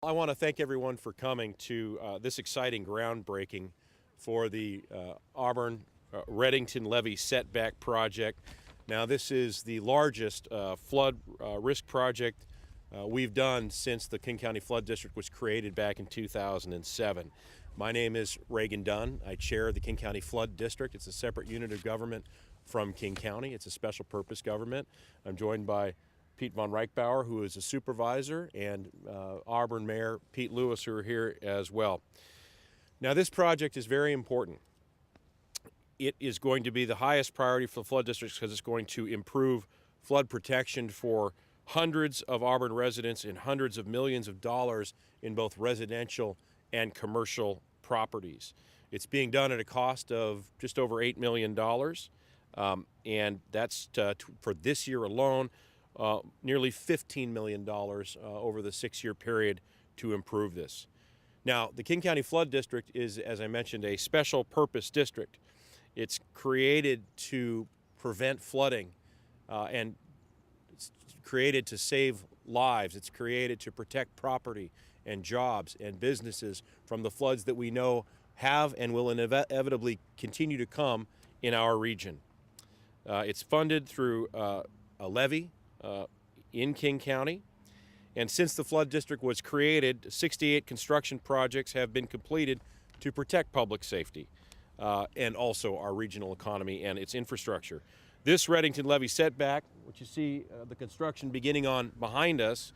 I want to thank everyone for coming to this exciting groundbreaking for the Auburn Reddington Levee setback project. Now, this is the largest flood risk project we've done since the King County Flood District was created back in 2007. My name is Reagan Dunn. I chair the King County Flood District. It's a separate unit of government from King County. It's a special purpose government. I'm joined by Pete von Reichbauer, who is a supervisor, and Auburn Mayor Pete Lewis, who are here as well. Now, this project is very important. It is going to be the highest priority for the flood districts because it's going to improve flood protection for hundreds of Auburn residents and hundreds of millions of dollars in both residential and commercial properties. It's being done at a cost of just over $8 million, and that's for this year alone. Nearly $15 million over the 6-year period to improve this. Now, the King County Flood District is, as I mentioned, a special purpose district. It's created to prevent flooding, and it's created to save lives. It's created to protect property and jobs and businesses from the floods that we know have and will inevitably continue to come in our region. It's funded through a levy in King County, and since the flood district was created, 68 construction projects have been completed to protect public safety and also our regional economy and its infrastructure. This Reddington Levee setback, which you see the construction beginning on behind us,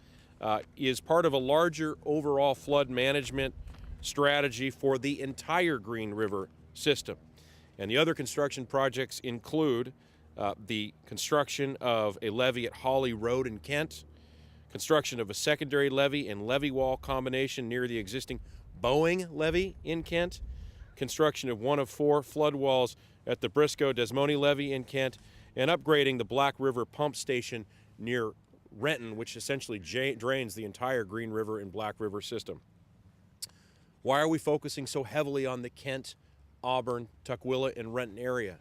is part of a larger overall flood management strategy for the entire Green River system. And the other construction projects include the construction of a levee at Hawley Road in Kent, construction of a secondary levee and levee wall combination near the existing Boeing levee in Kent, construction of one of 4 flood walls at the Briscoe-Desmoni levee in Kent, and upgrading the Black River pump station near Renton, which essentially drains the entire Green River and Black River system. Why are we focusing so heavily on the Kent, Auburn, Tukwila, and Renton area?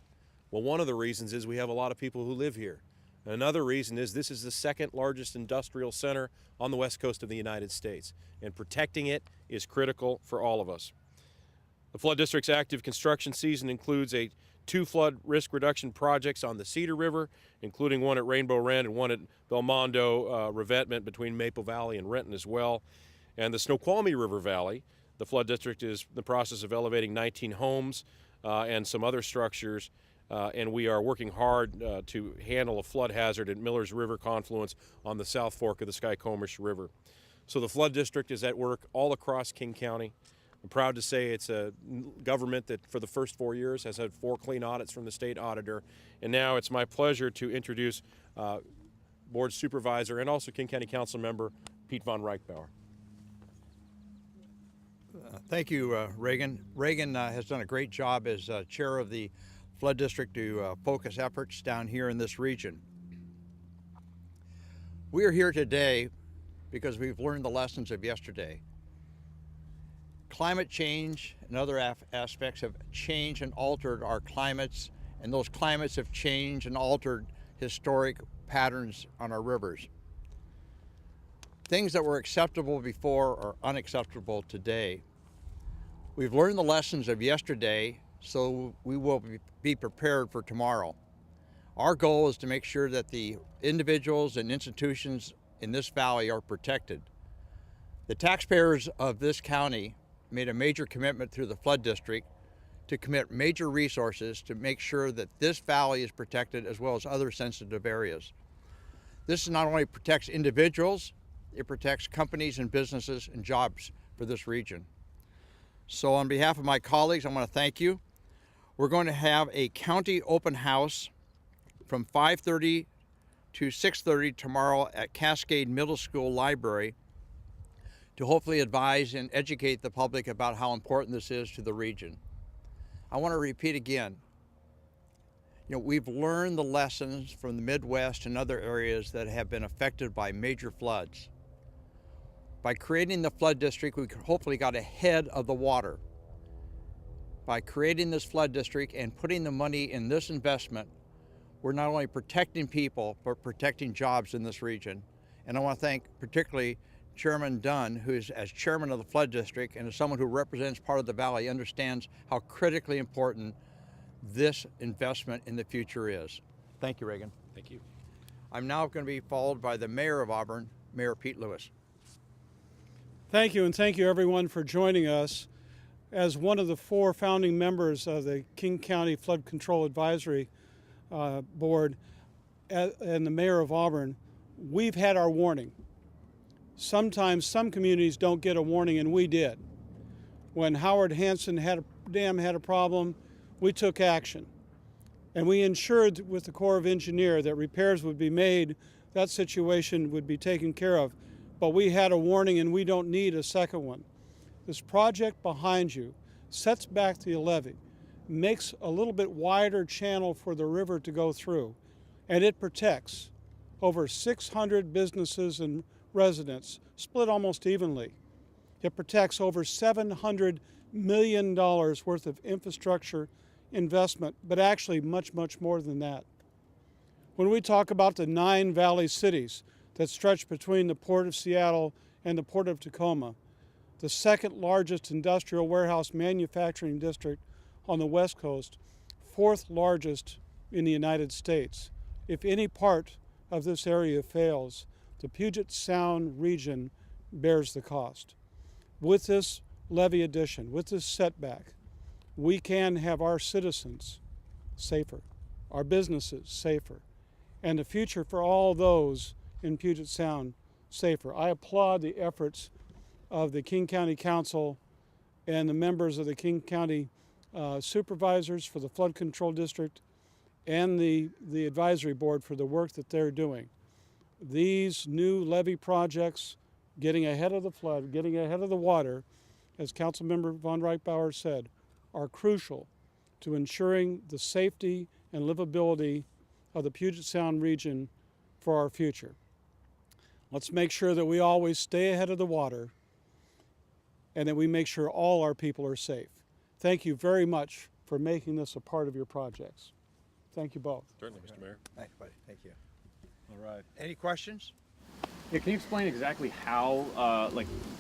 Well, one of the reasons is we have a lot of people who live here. Another reason is this is the second largest industrial center on the west coast of the United States, and protecting it is critical for all of us. The Flood District's active construction season includes 2 flood risk reduction projects on the Cedar River, including one at Rainbow Rend and one at Belmondo revetment between Maple Valley and Renton as well. And the Snoqualmie River Valley, the Flood District is in the process of elevating 19 homes and some other structures. And we are working hard to handle a flood hazard at Miller's River confluence on the South Fork of the Skycomish River. So the Flood District is at work all across King County. I'm proud to say it's a government that for the first 4 years has had 4 clean audits from the state auditor. And now it's my pleasure to introduce Board Supervisor and also King County Council Member Pete von Reichbauer. Thank you, Reagan. Reagan has done a great job as chair of the Flood District to focus efforts down here in this region. We are here today because we've learned the lessons of yesterday. Climate change and other aspects have changed and altered our climates, and those climates have changed and altered historic patterns on our rivers. Things that were acceptable before are unacceptable today. We've learned the lessons of yesterday, so we will be prepared for tomorrow. Our goal is to make sure that the individuals and institutions in this valley are protected. The taxpayers of this county made a major commitment through the Flood District to commit major resources to make sure that this valley is protected as well as other sensitive areas. This not only protects individuals, it protects companies and businesses and jobs for this region. So on behalf of my colleagues, I want to thank you. We're going to have a county open house from 5:30 to 6:30 tomorrow at Cascade Middle School Library to hopefully advise and educate the public about how important this is to the region. I want to repeat again, we've learned the lessons from the Midwest and other areas that have been affected by major floods. By creating the Flood District, we hopefully got ahead of the water. By creating this Flood District and putting the money in this investment, we're not only protecting people, but protecting jobs in this region. And I want to thank particularly Chairman Dunn, who is as chairman of the flood district and as someone who represents part of the valley, understands how critically important this investment in the future is. Thank you, Reagan. Thank you. I'm now going to be followed by the mayor of Auburn, Mayor Pete Lewis. Thank you, and thank you everyone for joining us. As one of the 4 founding members of the King County Flood Control Advisory Board and the mayor of Auburn, we've had our warning. Sometimes some communities don't get a warning, and we did. When Howard Hansen Dam had a problem, we took action. And we ensured with the Corps of Engineers that repairs would be made, that situation would be taken care of. But we had a warning, and we don't need a second one. This project behind you sets back the levee, makes a little bit wider channel for the river to go through, and it protects over 600 businesses and residents, split almost evenly. It protects over $700 million worth of infrastructure investment, but actually much, much more than that. When we talk about the 9 valley cities that stretch between the Port of Seattle and the Port of Tacoma, the second largest industrial warehouse manufacturing district on the West Coast, 4th largest in the United States. If any part of this area fails, the Puget Sound region bears the cost. With this levee addition, with this setback, we can have our citizens safer, our businesses safer, and the future for all those in Puget Sound safer. I applaud the efforts of the King County Council and the members of the King County supervisors for the Flood Control District and the advisory board for the work that they're doing. These new levee projects, getting ahead of the flood, getting ahead of the water, as Councilmember Von Reichbauer said, are crucial to ensuring the safety and livability of the Puget Sound region for our future. Let's make sure that we always stay ahead of the water and that we make sure all our people are safe. Thank you very much for making this a part of your projects. Thank you both. Certainly, Mr. Mayor. Thanks, buddy. Thank you. All right. Any questions? Yeah, can you explain exactly how,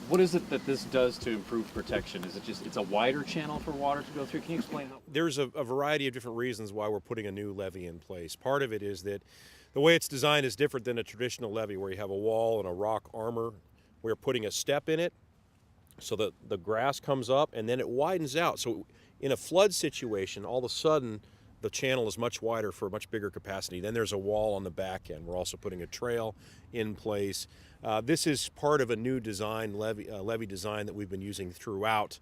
what is it that this does to improve protection? Is it just, it's a wider channel for water to go through? Can you explain how? There's a variety of different reasons why we're putting a new levee in place. Part of it is that the way it's designed is different than a traditional levee where you have a wall and a rock armor. We're putting a step in it so that the grass comes up and then it widens out. So in a flood situation, all of a sudden, the channel is much wider for a much bigger capacity. Then there's a wall on the back end. We're also putting a trail in place. This is part of a new design, levee design that we've been using throughout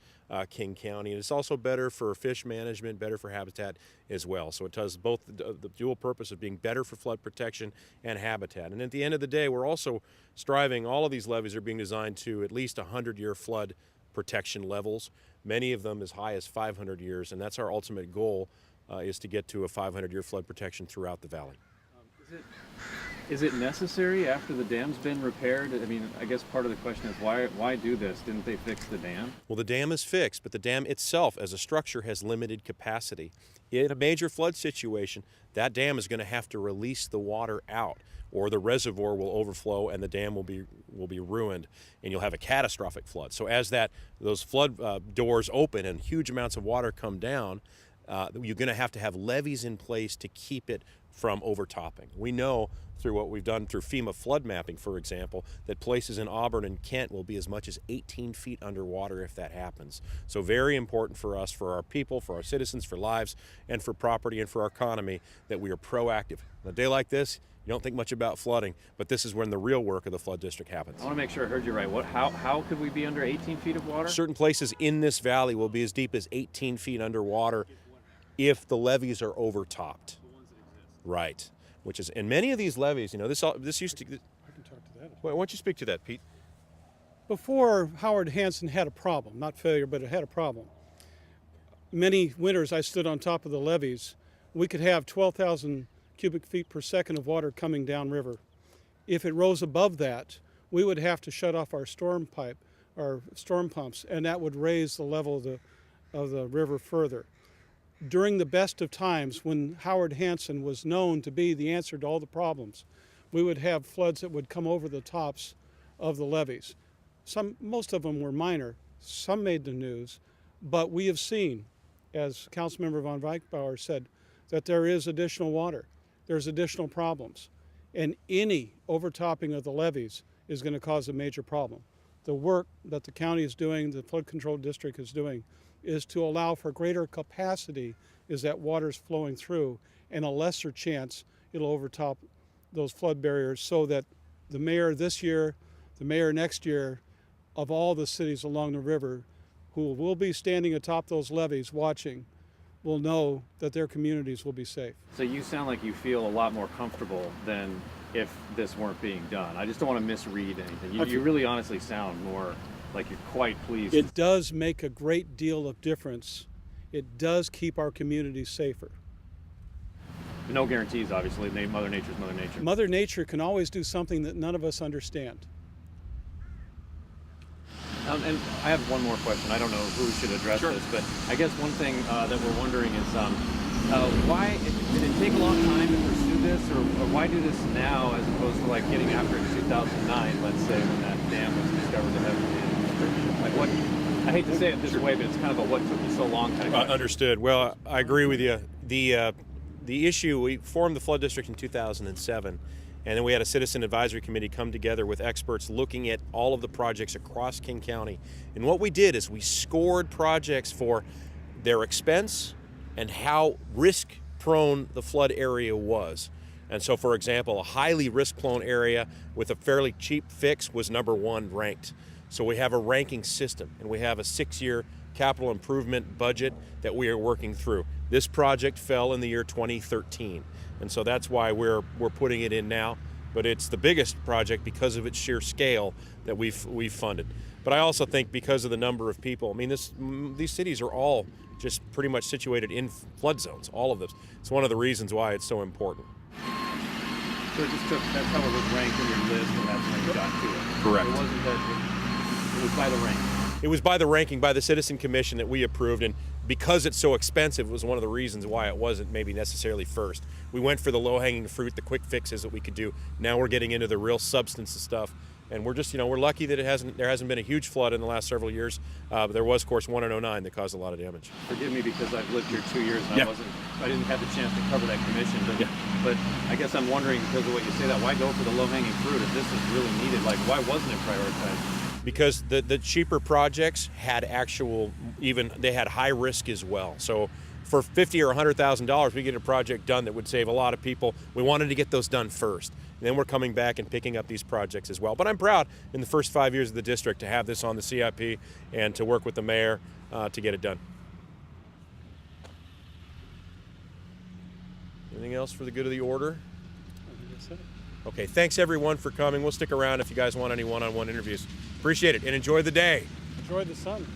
King County. And it's also better for fish management, better for habitat as well. So it does both the dual purpose of being better for flood protection and habitat. And at the end of the day, we're also striving, all of these levees are being designed to at least 100-year flood protection levels, many of them as high as 500 years. And that's our ultimate goal. Is to get to a 500-year flood protection throughout the valley. Is it necessary after the dam's been repaired? I mean, I guess part of the question is why do this? Didn't they fix the dam? Well, the dam is fixed, but the dam itself as a structure has limited capacity. In a major flood situation, that dam is going to have to release the water out, or the reservoir will overflow and the dam will be ruined, and you'll have a catastrophic flood. So as those flood doors open and huge amounts of water come down, you're going to have levees in place to keep it from overtopping. We know through what we've done through FEMA flood mapping, for example, that places in Auburn and Kent will be as much as 18 feet underwater if that happens. So very important for us, for our people, for our citizens, for lives, and for property and for our economy that we are proactive. On a day like this, you don't think much about flooding, but this is when the real work of the flood district happens. I want to make sure I heard you right. How could we be under 18 feet of water? Certain places in this valley will be as deep as 18 feet underwater if the levees are overtopped. Right, which is, and many of these levees, this used to. I can talk to that. Why don't you speak to that, Pete? Before Howard Hansen had a problem, not failure, but it had a problem. Many winters I stood on top of the levees. We could have 12,000 cubic feet per second of water coming downriver. If it rose above that, we would have to shut off our storm pumps, and that would raise the level of the river further. During the best of times, when Howard Hansen was known to be the answer to all the problems, we would have floods that would come over the tops of the levees. most of them were minor. Some made the news, but we have seen, as Councilmember von Weichbauer said, that there is additional water. There's additional problems. And any overtopping of the levees is going to cause a major problem. The work that the county is doing, the flood control district is doing, is to allow for greater capacity as that water's flowing through, and a lesser chance it'll overtop those flood barriers, so that the mayor this year, the mayor next year, of all the cities along the river who will be standing atop those levees watching will know that their communities will be safe. So you sound like you feel a lot more comfortable than if this weren't being done. I just don't want to misread anything. You really honestly sound more like you're quite pleased. It does make a great deal of difference. It does keep our communities safer. No guarantees, obviously. Mother Nature's Mother Nature. Mother Nature can always do something that none of us understand. And I have one more question. I don't know who should address this, but I guess one thing that we're wondering is why did it take a long time to pursue this, or why do this now as opposed to like getting after it in 2009, let's say, when that dam was discovered to have been, like what? I hate to say it this way, but it's kind of a what took you so long kind of. Understood. Well, I agree with you. The issue, we formed the flood district in 2007. And then we had a citizen advisory committee come together with experts looking at all of the projects across King County. And what we did is we scored projects for their expense and how risk-prone the flood area was. And so, for example, a highly risk-prone area with a fairly cheap fix was #1 ranked. So we have a ranking system, and we have a 6-year capital improvement budget that we are working through. This project fell in the year 2013. And so that's why we're putting it in now, but it's the biggest project because of its sheer scale that we've funded. But I also think because of the number of people, I mean, these cities are all just pretty much situated in flood zones, all of them. It's one of the reasons why it's so important. So that's how it was ranked in your list, and that's how you got to it. Correct. It wasn't that it was by the rank. It was by the ranking, by the Citizen Commission that we approved, and because it's so expensive was one of the reasons why it wasn't maybe necessarily first. We went for the low-hanging fruit, the quick fixes that we could do. Now we're getting into the real substance of stuff, and we're just, we're lucky that there hasn't been a huge flood in the last several years. But there was, of course, one in 2009 that caused a lot of damage. Forgive me because I've lived here 2 years and I didn't have the chance to cover that commission. But I guess I'm wondering, because of what you say, that why go for the low-hanging fruit if this is really needed? Like, why wasn't it prioritized? Because the cheaper projects had they had high risk as well. So for $50,000 or $100,000, we get a project done that would save a lot of people. We wanted to get those done first. And then we're coming back and picking up these projects as well. But I'm proud in the first 5 years of the district to have this on the CIP and to work with the mayor to get it done. Anything else for the good of the order? Okay, thanks everyone for coming. We'll stick around if you guys want any one-on-one interviews. Appreciate it, and enjoy the day. Enjoy the sun.